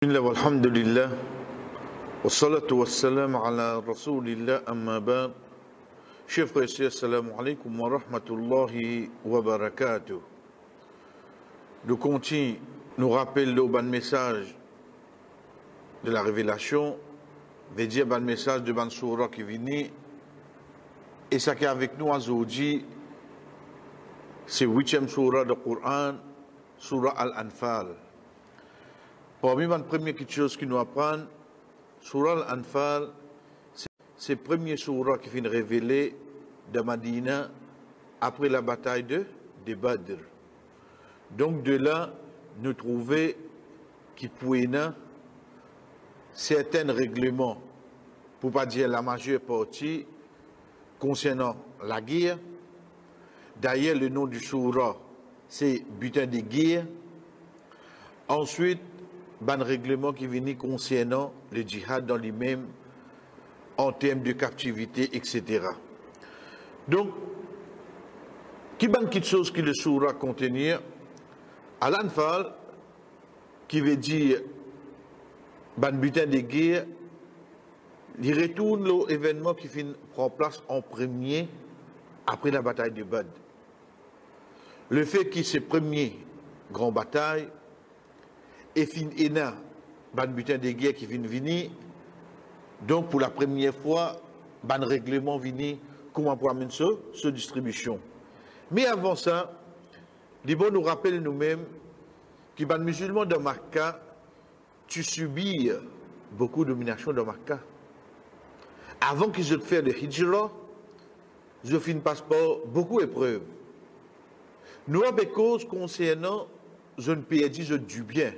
Bismillah walhamdulillah wassalatu wassalam ala rasulillah amma ba'd. Chers frères et sœurs, assalamu alaikum wa rahmatullahi wa barakatuh. Nous continuons, nous rappelons le bon message de la révélation, veut dire bon message de ban soura qui vient, et ça qui est avec nous aujourd'hui, c'est 8e soura du Coran, soura Al-Anfal. Parmi les premières choses qui nous apprennent, Surah Al-Anfal, c'est le premier surah qui vient révéler de Madina après la bataille de Badr. Donc de là, nous trouvons qu'il pouvait certains règlements, pour ne pas dire la majeure partie, concernant la guerre. D'ailleurs, le nom du surah, c'est butin de guerre. Ensuite, ban règlement qui vient concernant le djihad dans lui-même en termes de captivité, etc. Donc, qui ban quelque chose qui le surah contenir Al-Anfal, qui veut dire ban butin de guerre, il retourne l'événement qui prend place en premier après la bataille de Badr. Le fait que c'est première grande bataille et fin ena ban butin de guerre qui vient venir, donc pour la première fois ban règlement vini comment pour amener ce distribution. Mais avant ça, les bons nous rappellent nous-mêmes que ban musulmans de Makka tu subis beaucoup de domination de Makka. Avant qu'ils aient fait le hijra, ils ont fait un passeport beaucoup d'épreuves. Nous avons des causes concernant une perdu du bien.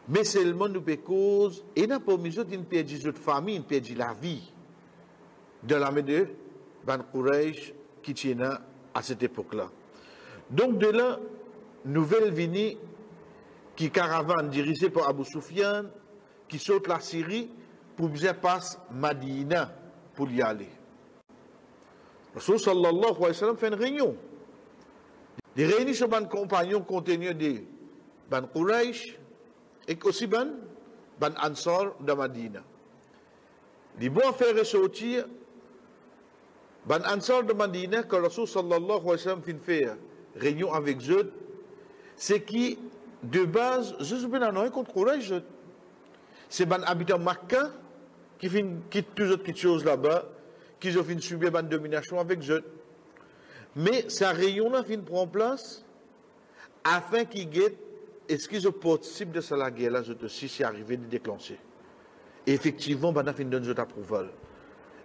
Mais seulement nous avons cause, et nous avons une perdu de famille, une perdu la vie de l'armée de Ban Quraysh qui tient à cette époque-là. Donc de là, nouvelle venue qui caravane dirigée par Abu Sufyan, qui saute la Syrie pour bien passer Madina pour y aller. Rasul sallallahu alayhi wa sallam fait une réunion. Les réunis sur ban compagnons contenus de Ban Quraysh et aussi ban Ansar de Madina. Les bons faire ressortir ban Ansar de Madina que Rasul sallallahu alayhi wa sallam fait réunion avec eux, c'est qui de base je suis bien en contre Quraysh. C'est ban habitant Makkah qui quitte toutes les choses là-bas, qui ont fait subir ban domination avec eux. Mais sa réunion là prend place afin qu'ils guettent est-ce qu'ils ont possible de ça la guerre là si c'est arrivé de déclencher. Et effectivement, ban a fin donne approval.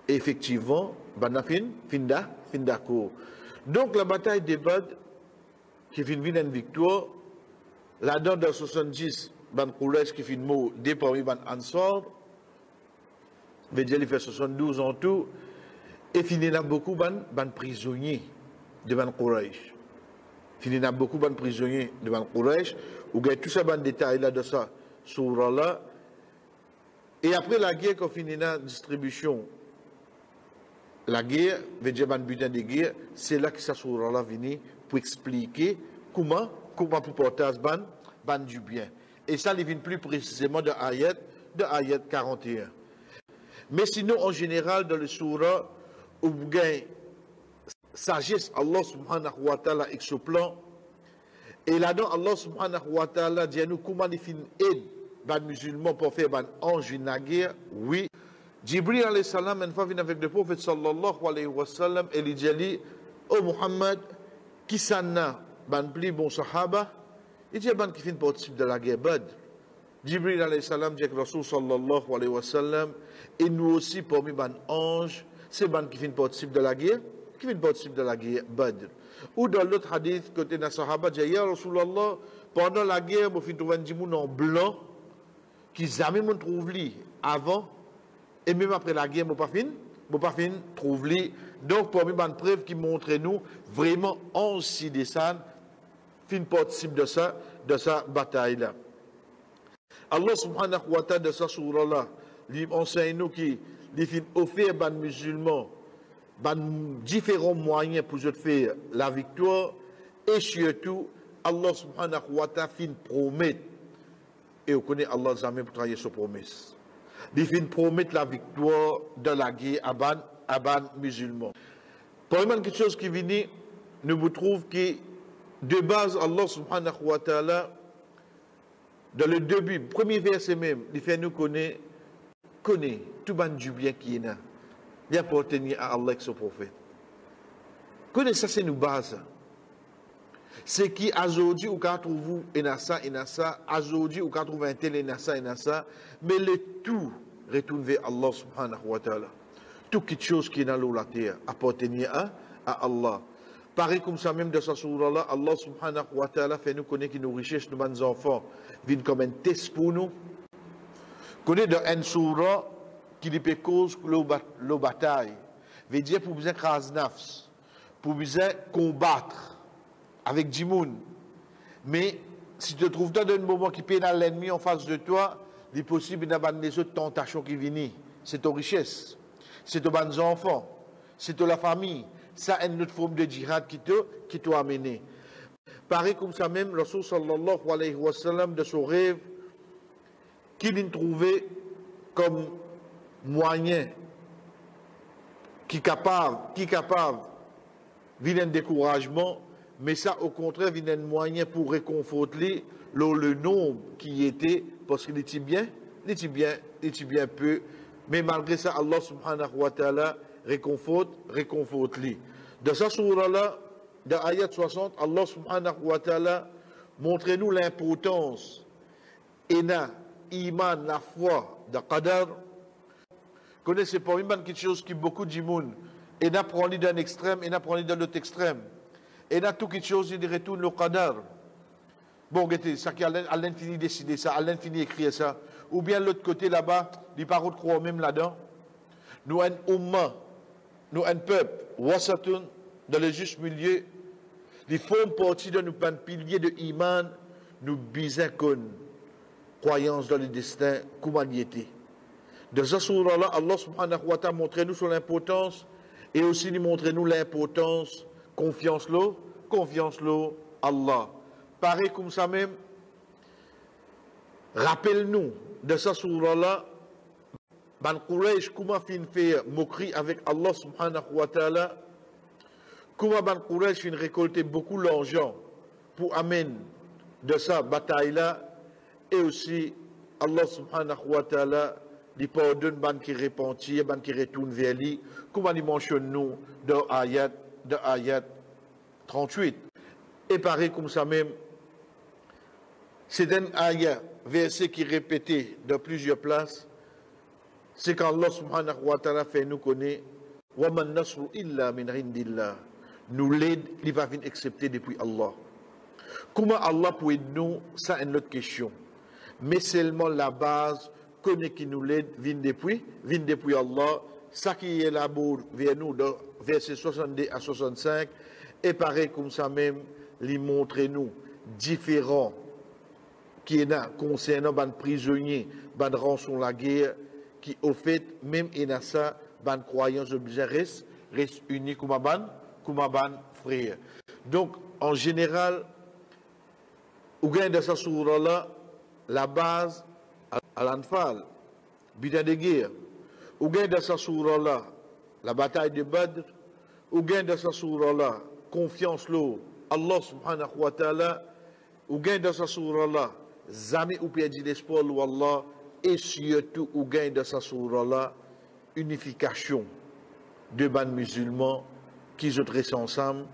Et effectivement, ban a fin d'accord. Donc la bataille de Badr qui fin une victoire, là-dedans dans 70 ban Quraysh qui fin mot des parmi ban Ansar, veut dire il fait 72 en tout et fini là beaucoup ban prisonniers de Ban Quraysh. Fini a beaucoup de prisonniers de Ban Quraysh, où il y a tout ça, ban détail là de ça, surah là. Et après la guerre, quand finit la distribution, la guerre, veut dire ban butin de guerre, c'est là que ça surah là vient pour expliquer comment pour porter ban du bien. Et ça, il vient plus précisément de ayat 41. Mais sinon, en général, dans le surah, où il y a sagesse Allah subhanahu wa ta'ala avec ce plan. Et là-dedans, Allah subhanahu wa ta'ala dit à nous comment il fait aide les musulmans pour faire un ange dans la guerre. Oui. Jibril alayhi salam, une fois venu avec le prophète sallallahu alayhi wa sallam, et il dit oh Muhammad, qui s'en ban pli bon sahaba, il dit ban qui fait partie de la guerre Badr. Jibril alayhi salam dit que Rasul sallallahu alayhi wa sallam, et nous aussi parmi ban ange, c'est ban qui fait partie de la guerre. Qui fait partie de la guerre Badr. Ou dans l'autre hadith, côté des Sahaba, dit Ya Rasulallah, pendant la guerre, je trouve un djimoun en blanc, qui jamais me trouve lui avant, et même après la guerre, je pas fin trouve lui. Donc, pour moi, une preuve qui montre nous vraiment en si descend, fin partie de sa bataille-là. Allah subhanahu wa ta'ala, de sa surah-là, lui enseigne nous qui, lui fin offert ban musulmans, différents moyens pour faire la victoire et surtout Allah subhanahu wa ta'ala fin promet et on connaît Allah jamais pour travailler sur promesse. Il fait promettre la victoire de la guerre à ban musulmans. Pour quelque chose qui vient, nous vous trouve que de base, Allah subhanahu wa ta'ala, dans le début, premier verset même, il fait nous connaître tout du bien qui est là. Il appartient à Allah et son prophète. Connaît ça, c'est nous base. C'est qui aujourd'hui ou quand trouve et ça, aujourd'hui ou quand trouve un tel et ça, mais le tout retourne vers Allah subhanahu wa ta'ala. Toute chose qui est dans la terre appartient à Allah. Pareil comme ça même de sa sourate là, Allah subhanahu wa ta'ala fait nous connaître que nos richesses, nos enfants, viennent comme un test pour nous. Connaît dans une sourate qui dit cause la bataille, veut dire pour besoin écraser nafs, pour besoin combattre avec Jimoun. Mais si tu te trouves dans un moment qui pénale l'ennemi en face de toi, il est possible d'avoir des autres tentations qui viennent. C'est ta richesse, c'est tes enfants, c'est la famille. Ça, une autre forme de djihad qui t'a amené. Pareil comme ça même, le Rasul sallallahu alayhi wa sallam, de son rêve, qu'il a trouvé comme moyen, qui est capable, vient un découragement, mais ça, au contraire, vient un moyen pour réconforter le nombre qui était, parce qu'il était bien peu, mais malgré ça, Allah subhanahu wa ta'ala réconforte lui. Dans sa sourate-là, dans ayat 60, Allah subhanahu wa ta'ala montre-nous l'importance et na iman, la foi de qadar. Connaissez pas une quelque chose qui beaucoup de monde et n'a prend d'un extrême et n'a prend de l'autre extrême. Et n'a tout quelque chose qui retourne le qadar. Bon, ça qui à l'infini décider ça, à l'infini écrire ça. Ou bien l'autre côté là-bas, les paroles croient même là-dedans. Nous un umma, nous un peuple, wasatun, dans le juste milieu, ils font partie de nos piliers de iman, nous bisons comme croyance dans le destin, comment il était. De ce sourate-là, Allah subhanahu wa ta'ala montre-nous sur l'importance et aussi nous montre-nous l'importance, confiance-le, Allah. Pareil comme ça même, rappelle-nous de ce sourate-là, Ban Quraysh, comment fin faire moquerie avec Allah subhanahu wa ta'ala, comment Ban Quraysh fin récolter beaucoup d'argent pour amener de sa bataille-là, et aussi Allah subhanahu wa ta'ala lui pardonne ban qui repentit, ban qui retourne vers lui, comment il mentionne nous dans ayat 38. Et pareil comme ça même, c'est un ayat, verset qui est répété dans plusieurs places, c'est qu'Allah subhanahu wa ta'ala fait nous connaître wa man nasru illa min indillah. Nous l'aide, il va venir accepter depuis Allah. Comment Allah peut aider nous, ça est une autre question. Mais seulement la base, connaît qui nous l'aide, vient depuis Allah. Ça qui est là-bas vers nous, dans versets 62 à 65, et pareil comme ça même, il montre nous différents qui est là concernant les prisonniers, les rançons la guerre, qui au fait, même il y a ça, ban croyance de reste unis comme ban frère. Donc, en général, au gain de sa sourate-là, la base à l'anfal, butin de guerre. Au gain de sa sourate-là, la bataille de Badr. Au gain de sa sourate-là, confiance l'eau, Allah subhanahu wa ta'ala. Au gain de sa sourate-là, jamais ou perdu l'espoir ou Allah. Et surtout, au gain de sa sourate-là, unification de ban musulmans qui se restent ensemble,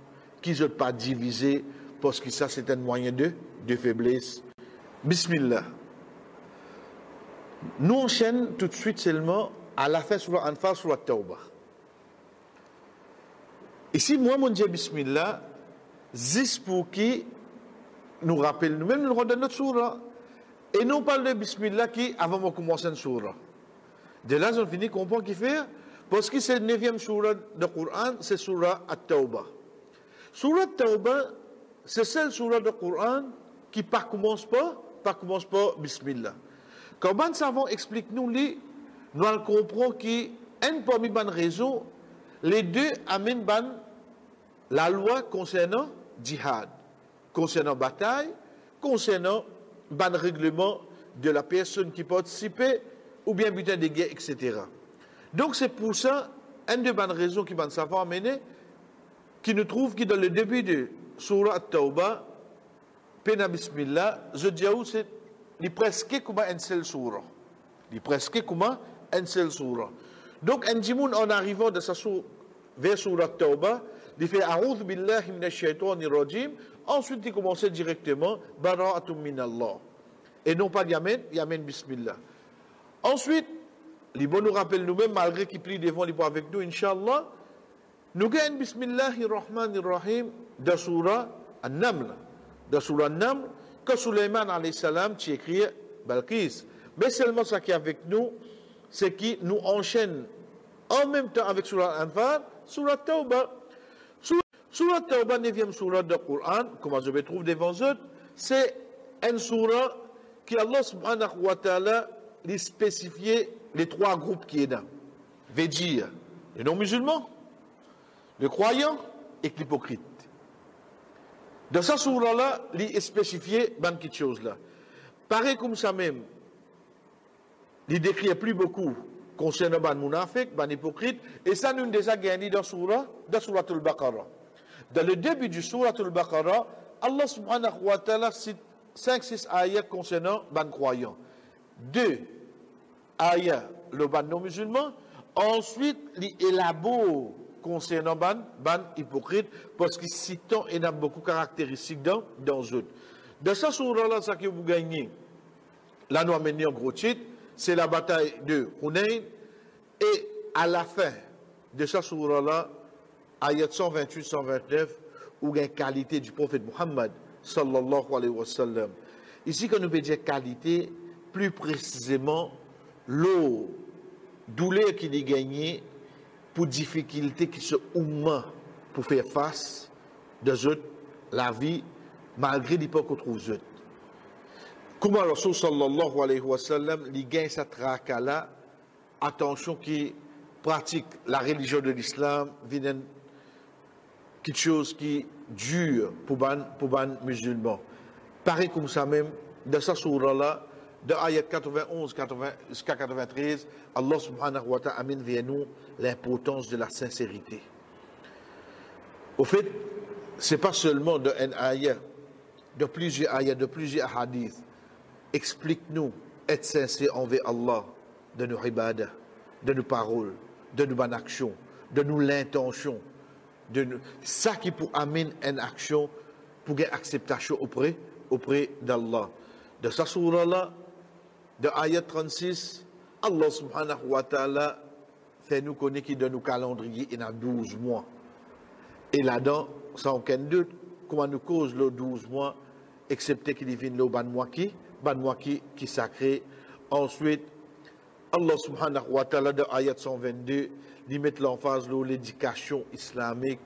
qui ne sont pas divisés, parce que ça c'est un moyen de faiblesse. Bismillah. Nous enchaînons tout de suite seulement à la fin sur l'Anfal, sur la Tawbah. Ici, moi, mon Dieu, Bismillah, juste pour qui nous rappelle nous-mêmes, nous rendons notre surah. Et nous parlons de Bismillah qui, avant de commencer une surah. De là, on finit comprendre qu'il fait, parce que c'est le 9e surah du Coran, c'est surah At-Tawbah. Surah At-Tawbah, c'est celle surah du Coran qui ne commence pas Bismillah. Quand les savants expliquent nous, nous comprenons qu'il y a une parmi les raisons, les deux amènent la loi concernant djihad, concernant bataille, concernant ban règlement de la personne qui participait, ou bien butin de guerre, etc. Donc c'est pour ça, une des bonnes raisons qui va nous savoir amener, qui nous trouve que dans le début de Surah At-Tawbah, Pena Bismillah, je dis où c'est presque comme une seule surah. Presque comme une seule surah. Donc, un dimoun en arrivant de sa vers Surah At-Tawbah, il fait A'udhu billahi minash shaitanir rajim. Ensuite, il commence directement Bara'atum minallah. Et non pas Yamen, Yamen Bismillah. Ensuite, les bons nous rappellent nous-mêmes, malgré qu'ils plient devant les avec nous, Inch'Allah, nous gagnons Bismillahir Rahmanir Rahim de Surah An-Naml. De Surah An-Naml, que Sulaiman alayhi salam qui écrit Balkis. Mais seulement ce qui est avec nous, c'est qu'il nous enchaîne en même temps avec Surah Al-Anfal, Surah Tawbah. Surah Tawbah, 9e surah du Coran, comme je me trouve devant eux, c'est une surah qui Allah subhanahu wa ta'ala lui spécifié les trois groupes qui est là. Veut dire les non-musulmans, les croyants et l'hypocrite. Dans cette surah-là, il est spécifié dans quelque chose là. Pareil comme ça même, il décrit plus beaucoup concernant les munafiq, les hypocrites, et ça nous déjà gagné dans Surah Al-Baqarah. Dans le début du Surah Al-Baqarah, Allah subhanahu wa ta'ala cite 5-6 ayats concernant les croyants. 2 ayats, le ban non-musulman. Ensuite, il élabore concernant les hypocrites, parce qu'ils citent et il y a beaucoup de caractéristiques dans eux. Dans ce surah-là, ça que vous gagnez, là nous amenons en gros titre, c'est la bataille de Hunayn. Et à la fin de ce surah-là, ayat 128-129, où il y a une qualité du prophète Muhammad, sallallahu alayhi wa sallam. Ici, quand nous veut dire qualité, plus précisément, l'eau, douleur qu'il a gagné pour difficulté qui se oumma pour faire face de la vie, malgré l'époque qu'on trouve eux. Comment le Rasul sallallahu alayhi wa sallam, il gagne cette raka-là, attention, qui pratique la religion de l'islam, vient quelque chose qui dure pour les musulmans. Pareil comme ça même, dans cette surah-là, de ayat 91 jusqu'à 93, Allah subhanahu wa ta'ala amène vers nous l'importance de la sincérité. Au fait, ce n'est pas seulement de un ayat, de plusieurs ayats, de plusieurs hadiths. Explique-nous être sincère envers Allah, de nos ibadah, de nos paroles, de nos bonnes actions, de nos l'intention. Ça qui pour amener une action pour une acceptation auprès d'Allah. De sa surah-là, de ayat 36, Allah subhanahu wa ta'ala fait nous connaître qu'il donne nos calendriers il y a 12 mois. Et là-dedans, sans aucun doute, comment nous cause les 12 mois, excepté qu'il y vienne le ban mois qui sacré. Ensuite, Allah subhanahu wa ta'ala de ayat 122, il met l'emphase sur l'éducation islamique,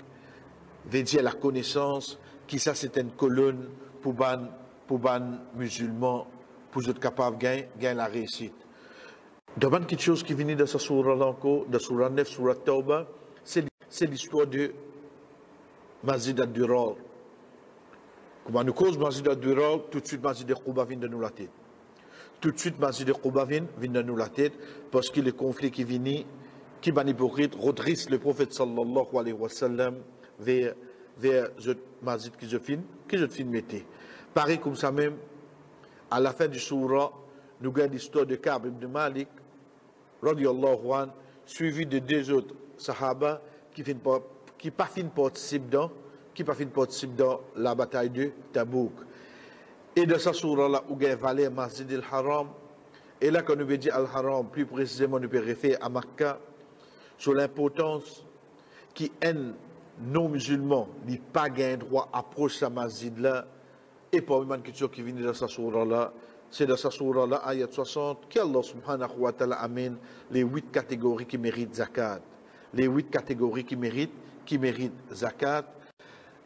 veut dire la connaissance, qui ça c'est une colonne pour les musulmans, pour être capable de gagner la réussite. Devant quelque chose qui vient de ce surah-là encore, de surah 9, surah Tawbah, c'est l'histoire de Masjid ad-Durar. Comment nous cause Masjid ad-Durar, tout de suite Masjid al-Quba vient de nous la tête. Tout de suite Masjid al-Quba vient de nous la tête, parce que le conflit qui vient, qui est hypocrite, redresse le prophète sallallahu alayhi wa sallam vers le Masjid qui se fin mettait. Pareil comme ça même, à la fin du surah, nous avons l'histoire de Ka'b ibn Malik, radiyallahu anhu, suivi de 2 autres sahaba qui pas fin participer dans la bataille de Tabouk. Et de ce surah-là, où il y a valé Masjid al-Haram, et là, quand nous veut dire al-Haram, plus précisément, nous peut référer à Makkah, sur l'importance qui un non-musulman n'a pas gagné droit à approcher ce masjid-là, et parmi les questions qui viennent de ce surah-là, c'est de ce surah-là, ayat 60, qu'Allah subhanahu wa ta'ala amène les 8 catégories qui méritent zakat. Les 8 catégories qui méritent zakat.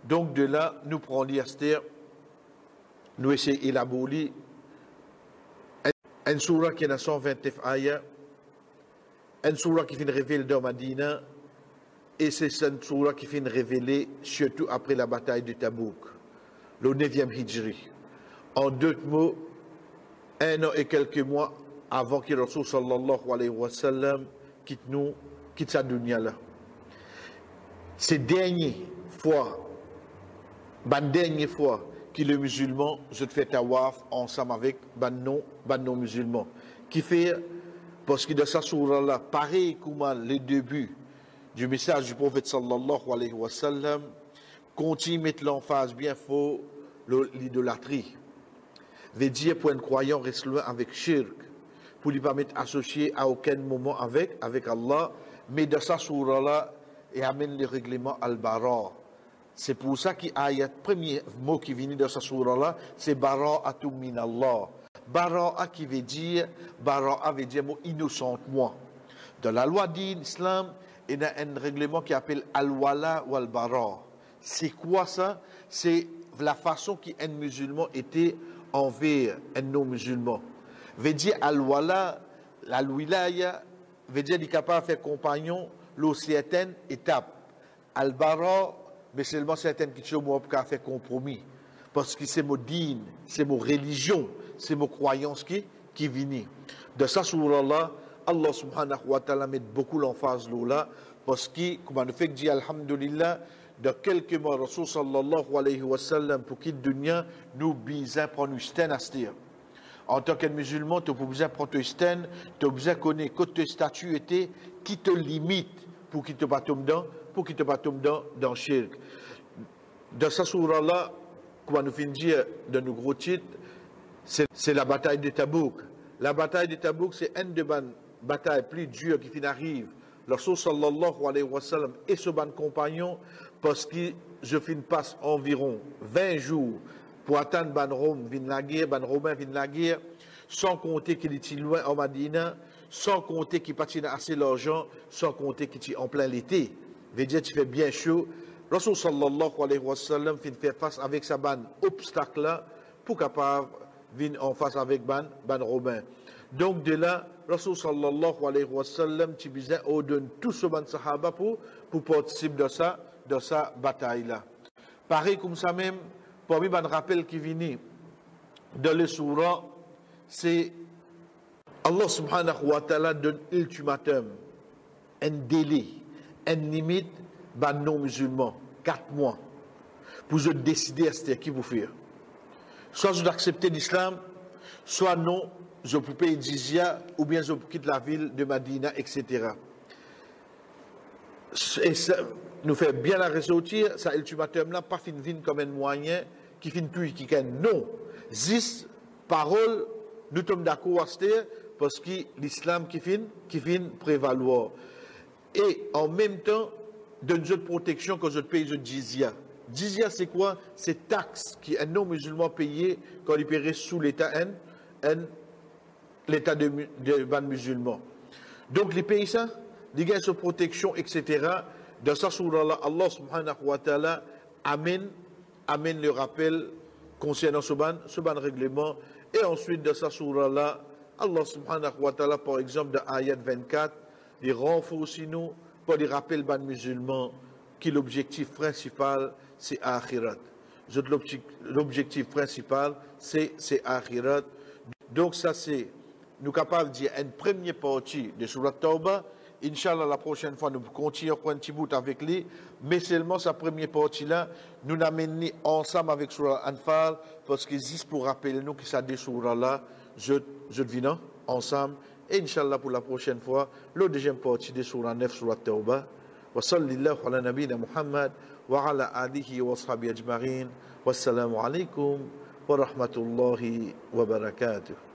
Donc de là, nous prenons l'Yastir, nous essayons d'élaborer une surah qui a 129 ayats, une surah qui vient révéler dans Madina, et c'est une surah qui vient révéler surtout après la bataille de Tabouk, le 9e Hijri. En 2 mots, 1 an et quelques mois avant que Rasul sallallahu alayhi wa sallam quitte sa dunya là. C'est dernière fois que les musulmans se fait tawaf ensemble avec nos musulmans. Qui fait, parce que dans sa sourate là, pareil comme le début du message du prophète sallallahu alayhi wa sallam, continue de mettre l'emphase bien fort l'idolâtrie. Veut dire pour un croyant reste loin avec shirk, pour ne pas être associé à aucun moment avec Allah, mais dans sa sourate là, et amène le règlement al-bara. C'est pour ça que le premier mot qui vient dans sa sourate là, c'est bara'atu min Allah. Bara'a qui veut dire mot innocent, moi. Dans la loi d'islam, il y a un règlement qui appelle al-wala ou al-bara. C'est quoi ça? C'est la façon qu'un musulman était envers un non-musulman. Veut dire al-wala, al-wilaya, veut dire qu'il est capable de faire compagnon l'eau certaines étapes. Al-bara, mais seulement certaines qui sont pour faire compromis. Parce que c'est mon dîne, c'est mon religion, c'est mon croyance qui vient. De ça, sur Allah, Allah subhanahu wa ta'ala met beaucoup l'emphase là, parce que, comme on fait dire, alhamdulillah, de quelques mois, Rasul sallallahu alayhi wa sallam, pour quitter le dunya, nous besoin prendre une astir. En tant que musulman, tu n'as pas besoin de prendre une tu as besoin de connaître que tes statuts étaient qui te limitent pour qu'il ne te pas tombe dans le shirk. Dans ce sourate-là, comme nous finissons dire dans nos gros titres, c'est la bataille de Tabouk. La bataille de Tabouk, c'est une des batailles plus dures qui arrive. Le Rasul sallallahu alayhi wa sallam et ce ban compagnon, parce que je passe environ 20 jours pour atteindre ban Romain vin la guerre, sans compter qu'il est loin en Madina, sans compter qu'il patinent assez l'argent, sans compter qu'il est en plein l'été. Veut dire qu'il fait bien chaud. Rasul sallallahu alayhi wa sallam fait faire face avec sa ban obstacle là pour capable venir en face avec ban Romain. Donc de là, Rasul sallallahu alayhi wa sallam ordonne tout ce ban sahaba pour participer de sa bataille là. Pareil comme ça même, parmi ban rappel qui vient dans le surah, c'est Allah subhanahu wa ta'ala donne ultimatum, un délai, une limite, ban non-musulmans, 4 mois, pour vous décider à ce qui vous fait. Soit vous acceptez l'islam, soit non, je peux payer jizya, ou bien je peux quitter la ville de Madina, etc. Et ça nous fait bien la ressortir, ça ultimatum-là, pas fin comme un moyen qui finit plus, qui gagne non. 10 paroles, nous sommes d'accord à ce parce que l'islam qui finit prévaloir. Et en même temps, de notre protection que notre pays de jizya. Jizya, c'est quoi? C'est taxe qui un non-musulman payé quand il paierait sous l'État l'État de ban musulman. Donc les pays ça, les gars sur protection, etc. Dans sa sourate, Allah subhanahu wa ta'ala amène le rappel concernant ce ban règlement. Et ensuite, dans sa sourate, Allah subhanahu wa ta'ala, par exemple, dans Ayat 24, il renforce nous pour les rappels ban musulmans que l'objectif principal, c'est Akhirat. L'objectif principal, c'est Akhirat. Donc ça, c'est, nous capables de dire une première partie de Surat Tawbah. Inch'Allah, la prochaine fois, nous continuons un petit bout avec lui, mais seulement sa première partie-là, nous l'amènons ensemble avec Surat Anfal, parce que juste pour rappeler nous que ça des Surat-là, je deviens ensemble. Et Inch'Allah, pour la prochaine fois, la deuxième partie de Surat 9, Surat Tawbah. Wa sallallahu ala nabina Muhammad wa ala alihi wa ashabi ajma'in. Wassalamu alaikum wa rahmatullahi wa barakatuh.